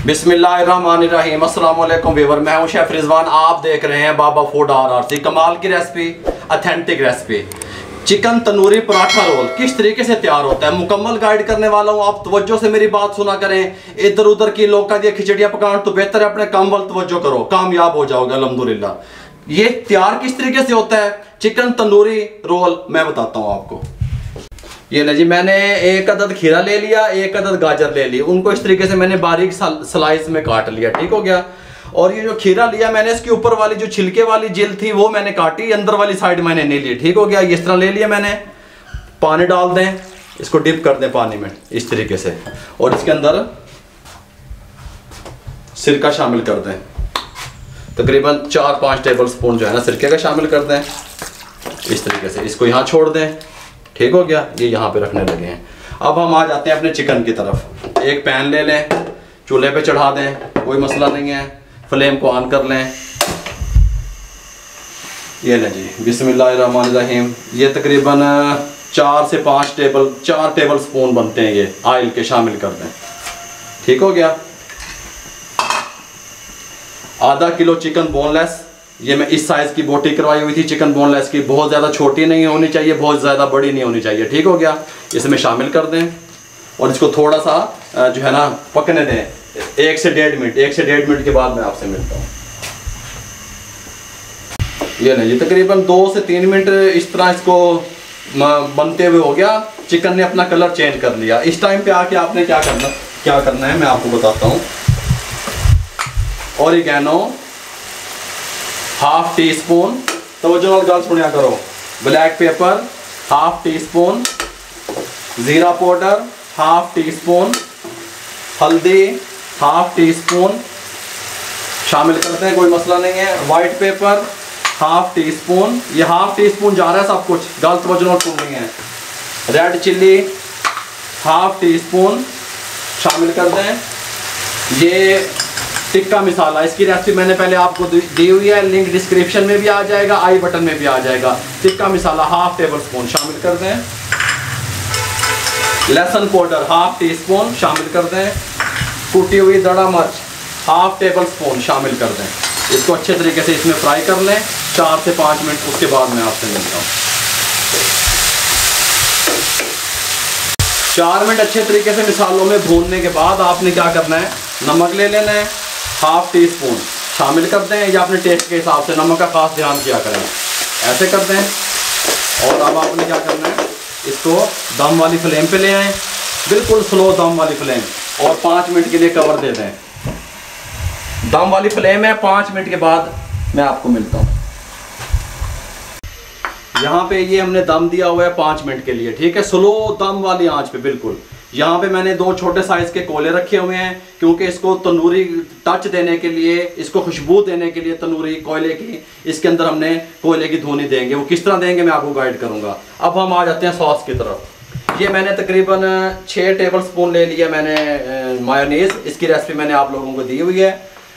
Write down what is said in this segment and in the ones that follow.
बिस्मिल्लाहिर्रहमानिर्रहीम। अस्सलाम वालेकुम व्यूअर, मैं हूं शेफ रिजवान। आप देख रहे हैं बाबा फूड RRC। कमाल की recipe, authentic recipe, chicken tandoori paratha roll किस तरीके से तैयार होता है मुकम्मल गाइड करने वाला हूं। आप तवज्जो से मेरी बात सुना करें। इधर उधर की लोग का दिया खिचड़ियाँ पकान तो बेहतर है अपने काम वाल तवज्जो करो, कामयाब हो जाओगे अल्हम्दुलिल्लाह। ये तैयार किस तरीके से होता है चिकन तंदूरी रोल मैं बताता हूँ आपको। ये ले जी, मैंने एक अदद खीरा ले लिया, एक अदद गाजर ले ली, उनको इस तरीके से मैंने बारीक स्लाइस में काट लिया, ठीक हो गया। और ये जो खीरा लिया मैंने, इसके ऊपर वाली जो छिलके वाली जिल थी वो मैंने काटी, अंदर वाली साइड मैंने नहीं ली, ठीक हो गया। इस तरह ले लिया मैंने। पानी डाल दें, इसको डिप कर दें पानी में इस तरीके से, और इसके अंदर सिरका शामिल कर दें। तकरीबन 4-5 टेबल स्पून जो है ना सिरके का शामिल कर दें इस तरीके से। इसको यहाँ छोड़ दें, ठीक हो गया। ये यहाँ पे रखने लगे हैं। अब हम आ जाते हैं अपने चिकन की तरफ। एक पैन ले लें, चूल्हे पे चढ़ा दें, कोई मसला नहीं है। फ्लेम को ऑन कर लें। ये लें जी, बिस्मिल्लाहिर्रहमानिर्रहीम। ये तकरीबन 4 से 5 टेबल स्पून बनते हैं। ये ऑयल के शामिल कर दें, ठीक हो गया। आधा किलो चिकन बोनलेस, ये मैं इस साइज़ की बोटी करवाई हुई थी चिकन बोनलेस की। बहुत ज़्यादा छोटी नहीं होनी चाहिए, बहुत ज़्यादा बड़ी नहीं होनी चाहिए, ठीक हो गया। इसमें शामिल कर दें और इसको थोड़ा सा जो है ना पकने दें 1 से 1.5 मिनट। 1 से 1.5 मिनट के बाद मैं आपसे मिलता हूँ। ये नहीं जी, तकरीबन 2 से 3 मिनट इस तरह इसको बनते हुए हो गया। चिकन ने अपना कलर चेंज कर लिया। इस टाइम पे आके आपने क्या करना है मैं आपको बताता हूँ। ऑरिगेनो ½ टी स्पून, तवज्जो गल सुनिया करो। ब्लैक पेपर ½ टी स्पून, ज़ीरा पाउडर ½ टी स्पून, हल्दी ½ टी स्पून शामिल करते हैं, कोई मसला नहीं है। वाइट पेपर ½ टी स्पून, ये ½ टी स्पून जा रहा है सब कुछ, गलत तवज्जो सुननी है। रेड चिल्ली ½ टी स्पून शामिल कर दें। ये टिक्का मसाला, इसकी रेसिपी मैंने पहले आपको दी हुई है, लिंक डिस्क्रिप्शन में भी आ जाएगा, आई बटन में भी आ जाएगा। टिक्का मसाला ½ टेबल स्पून शामिल कर दें। लहसुन पाउडर ½ टी स्पून शामिल कर दें। कुटी हुई दड़ा मिर्च ½ टेबल स्पून शामिल कर दें। इसको अच्छे तरीके से इसमें फ्राई कर लें 4 से 5 मिनट। उसके बाद मैं आपसे मिलता हूँ। 4 मिनट अच्छे तरीके से मसालों में भूनने के बाद आपने क्या करना है, नमक ले लेना है ½ टी स्पून शामिल कर दें, या अपने टेस्ट के हिसाब से नमक का खास ध्यान किया करें, ऐसे कर दें। और अब आपने क्या करना है, इसको दम वाली फ्लेम पे ले आएँ, बिल्कुल स्लो दम वाली फ्लेम, और 5 मिनट के लिए कवर दे दें। दम वाली फ्लेम है। 5 मिनट के बाद मैं आपको मिलता हूँ। यहाँ पे ये हमने दम दिया हुआ है 5 मिनट के लिए, ठीक है, स्लो दम वाली आंच पे बिल्कुल। यहाँ पे मैंने 2 छोटे साइज के कोले रखे हुए हैं, क्योंकि इसको तंदूरी टच देने के लिए, इसको खुशबू देने के लिए तंदूरी कोयले की, इसके अंदर हमने कोयले की धुनी देंगे। वो किस तरह देंगे मैं आपको गाइड करूँगा। अब हम आ जाते हैं सॉस की तरफ। ये मैंने तकरीबन 6 टेबल स्पून ले लिया मैंने मायोनीज़। इसकी रेसिपी मैंने आप लोगों को दी हुई है,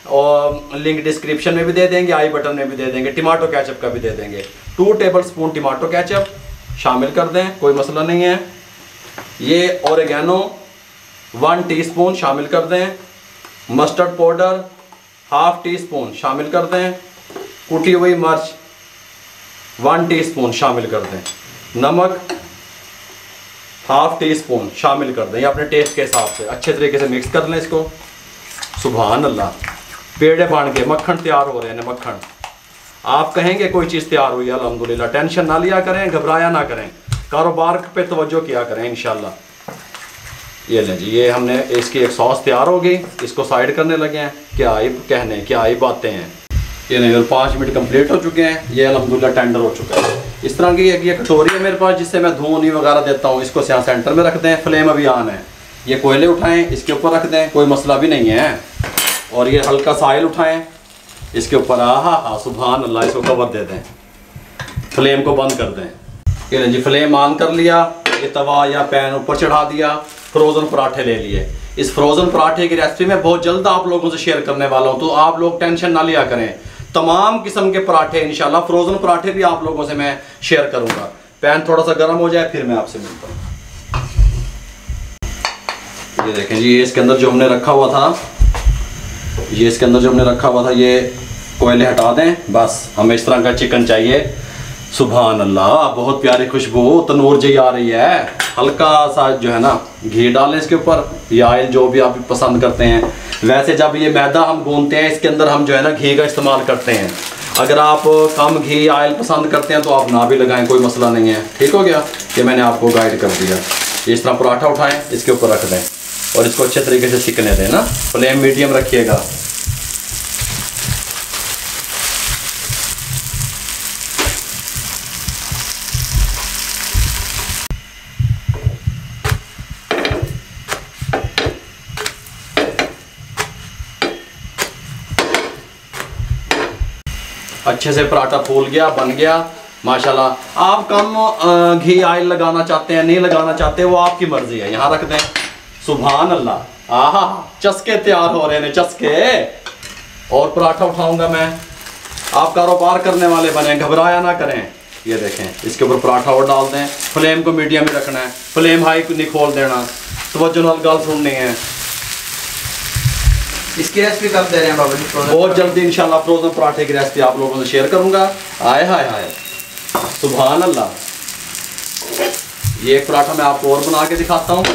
और लिंक डिस्क्रिप्शन में भी दे देंगे, आई बटन में भी दे देंगे। टमाटो केचप का भी दे देंगे। 2 टेबल स्पून टमाटो केचप शामिल कर दें, कोई मसला नहीं है। ये ऑरिगेनो 1 टीस्पून शामिल कर दें। मस्टर्ड पाउडर ½ टी स्पून शामिल कर दें। कुटी हुई मिर्च 1 टीस्पून शामिल कर दें। नमक ½ टी स्पून शामिल कर दें, ये अपने टेस्ट के हिसाब से अच्छे तरीके से मिक्स कर लें इसको। सुभान अल्लाह, पेड़े बन के मक्खन तैयार हो रहे हैं। मक्खन आप कहेंगे कोई चीज़ तैयार हुई है अल्हम्दुलिल्लाह। टेंशन ना लिया करें, घबराया ना करें, कारोबार पे तवज्जो किया करें इंशाल्लाह। ये लें जी, ये हमने इसकी एक सॉस तैयार हो गई, इसको साइड करने लगे हैं। क्या ही कहने, क्या ही बातें हैं। ये नहीं, 5 मिनट कंप्लीट हो चुके हैं। ये अल्हम्दुलिल्लाह टेंडर हो चुका है। इस तरह की एक ये कटोरी है मेरे पास, जिससे मैं धुनी वगैरह देता हूँ। इसको यहाँ सेंटर में रख दें, फ्लेम अभी ऑन है। ये कोयले उठाएँ, इसके ऊपर रख दें, कोई मसला भी नहीं है। और ये हल्का सा ऑयल उठाएँ, इसके ऊपर आहा सुभान अल्लाह, इसको कवर दे दें, फ्लेम को बंद कर दें। ये जी, फ्लेम ऑन कर लिया। ये तवा या पैन ऊपर चढ़ा दिया। फ्रोज़न पराठे ले लिए। इस फ्रोज़न पराठे की रेसिपी मैं बहुत जल्द आप लोगों से शेयर करने वाला हूँ, तो आप लोग टेंशन ना लिया करें। तमाम किस्म के पराठे इंशाल्लाह, फ्रोज़न पराठे भी आप लोगों से मैं शेयर करूँगा। पैन थोड़ा सा गर्म हो जाए फिर मैं आपसे मिलता हूँ। ये देखें जी, ये इसके अंदर जो हमने रखा हुआ था ये इसके अंदर जो हमने रखा हुआ था ये कोयले हटा दें, बस हमें इस तरह का चिकन चाहिए। सुभान अल्लाह, बहुत प्यारी खुशबू तनूर जी आ रही है। हल्का सा जो है ना घी डालें इसके ऊपर, या ऑयल जो भी आप पसंद करते हैं। वैसे जब ये मैदा हम गूंथते हैं इसके अंदर हम जो है ना घी का इस्तेमाल करते हैं। अगर आप कम घी ऑयल पसंद करते हैं तो आप ना भी लगाएं, कोई मसला नहीं है। ठीक हो गया, ये मैंने आपको गाइड कर दिया। इस तरह पराठा उठाएं, इसके ऊपर रख दें और इसको अच्छे तरीके से सिकने दें ना। फ्लेम मीडियम रखिएगा। अच्छे से पराठा फूल गया, बन गया माशाल्लाह। आप कम घी ऑयल लगाना चाहते हैं, नहीं लगाना चाहते, वो आपकी मर्जी है। यहाँ रख दें। सुभान अल्लाह, आहा, चस्के तैयार हो रहे हैं, चस्के। और पराठा उठाऊंगा मैं। आप कारोबार करने वाले बने, घबराया ना करें। ये देखें, इसके ऊपर पराठा और डाल दें। फ्लेम को मीडियम में रखना है, फ्लेम हाई को नहीं खोल देना। तवज्जो नाल गल सुननी है। इसकी रेसिपी कब दे रहे हैं बाबा जी? बहुत जल्दी इंशाल्लाह फ्रोजन पराठे की रेसिपी आप लोगों से शेयर करूंगा। आए हाय हाय, सुभान अल्लाह। ये एक पराठा मैं आपको और बना के दिखाता हूँ।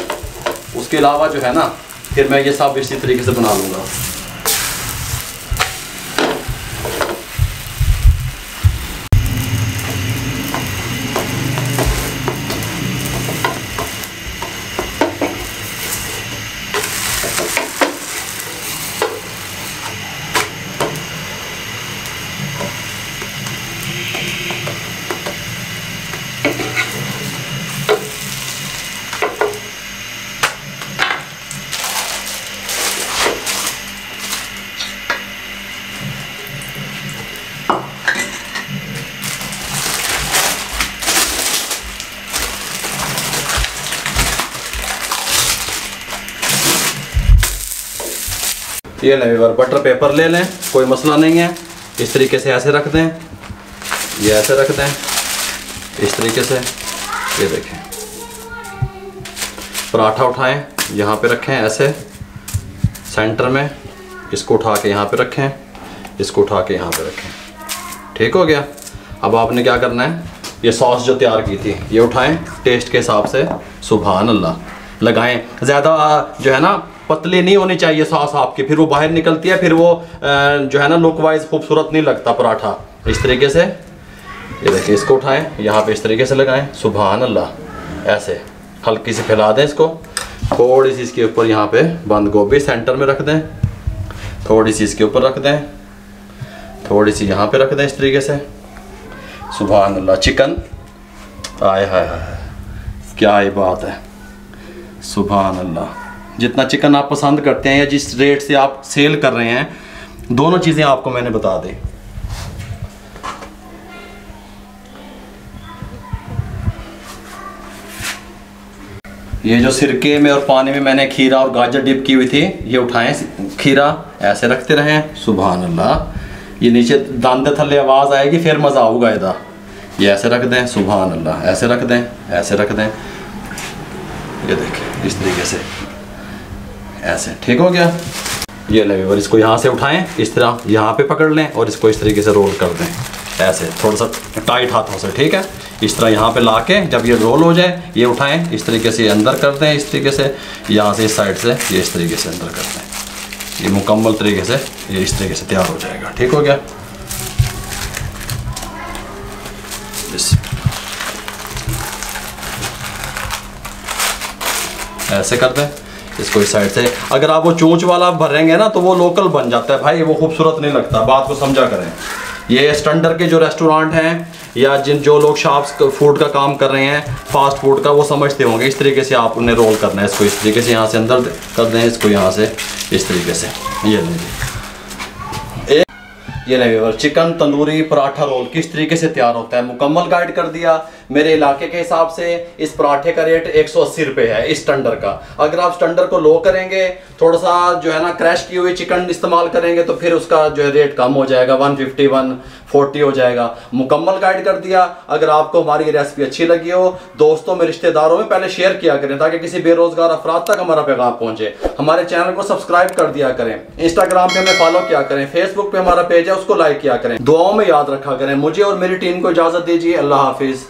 उसके अलावा जो है ना फिर मैं ये सब इसी तरीके से बना लूँगा। ये लें व्यूअर, बटर पेपर ले लें, कोई मसला नहीं है। इस तरीके से ऐसे रख दें, ये ऐसे रख दें, इस तरीके से। ये देखें, पराठा उठाएं, यहाँ पे रखें ऐसे सेंटर में, इसको उठा के यहाँ पे रखें, इसको उठा के यहाँ पे रखें। ठीक हो गया। अब आपने क्या करना है, ये सॉस जो तैयार की थी ये उठाएं, टेस्ट के हिसाब से। सुभान अल्लाह लगाएं। ज़्यादा जो है ना पतली नहीं होनी चाहिए सॉस आपकी, फिर वो बाहर निकलती है, फिर वो जो है ना लुक वाइज खूबसूरत नहीं लगता पराठा। इस तरीके से ये देखिए, इसको उठाएं, यहाँ पे इस तरीके से लगाएं। सुभान अल्लाह, ऐसे हल्की सी फैला दें इसको। थोड़ी सी इसके ऊपर यहाँ पे बंद गोभी सेंटर में रख दें, थोड़ी सी इसके ऊपर रख दें, थोड़ी सी यहाँ पे रख दें इस तरीके से। सुभान अल्लाह, चिकन, आए हाय हाय, क्या ही बात है। सुभान अल्लाह। जितना चिकन आप पसंद करते हैं या जिस रेट से आप सेल कर रहे हैं, दोनों चीज़ें आपको मैंने बता दी। ये जो सिरके में और पानी में मैंने खीरा और गाजर डिप की हुई थी, ये उठाएं, खीरा ऐसे रखते रहें। सुभान अल्लाह। ये नीचे दांते थल्ले आवाज़ आएगी, फिर मज़ा आऊगा इधर। ये ऐसे रख दें। सुभान अल्लाह, ऐसे रख दें, ऐसे रख दें। ये देखें इस तरीके से, ऐसे। ठीक हो गया। ये ले और इसको यहाँ से उठाएं, इस तरह यहाँ पे पकड़ लें और इसको इस तरीके से रोल कर दें, ऐसे थोड़ा सा टाइट हाथों से। ठीक है, इस तरह यहाँ पे ला के जब ये रोल हो जाए, ये उठाएं, इस तरीके से अंदर कर दें, इस तरीके से यहाँ से इस साइड से ये इस तरीके से अंदर कर दें। ये मुकम्मल तरीके से ये इस तरीके से तैयार हो जाएगा। ठीक हो गया। ऐसे कर दें इसको इस साइड से। अगर आप वो चोंच वाला भरेंगे ना तो वो लोकल बन जाता है भाई, वो खूबसूरत नहीं लगता। बात को समझा करें। ये स्टैंडर्ड के जो रेस्टोरेंट हैं या जो लोग शॉप्स फूड का काम कर रहे हैं, फास्ट फूड का, वो समझते होंगे। इस तरीके से आप उन्हें रोल करना है, इसको इस तरीके से यहाँ से अंदर कर दें, इसको यहाँ से इस तरीके से। ये लीजिए, ये नहीं, चिकन तंदूरी पराठा रोल किस तरीके से तैयार होता है मुकम्मल गाइड कर दिया। मेरे इलाके के हिसाब से इस पराठे का रेट 180 रुपये है इस टंडर का। अगर आप टंडर को लो करेंगे, थोड़ा सा जो है ना क्रैश की हुई चिकन इस्तेमाल करेंगे तो फिर उसका जो है रेट कम हो जाएगा, 150 140 हो जाएगा। मुकम्मल गाइड कर दिया। अगर आपको हमारी रेसिपी अच्छी लगी हो, दोस्तों में रिश्तेदारों में पहले शेयर किया करें ताकि किसी बेरोजगार अफराद तक हमारा पैगाम पहुंचे। हमारे चैनल को सब्सक्राइब कर दिया करें, इंस्टाग्राम पे हमें फॉलो किया करें, फेसबुक पे हमारा पेज है उसको लाइक किया करें। दुआओं में याद रखा करें। मुझे और मेरी टीम को इजाजत दीजिए। अल्लाह हाफिज।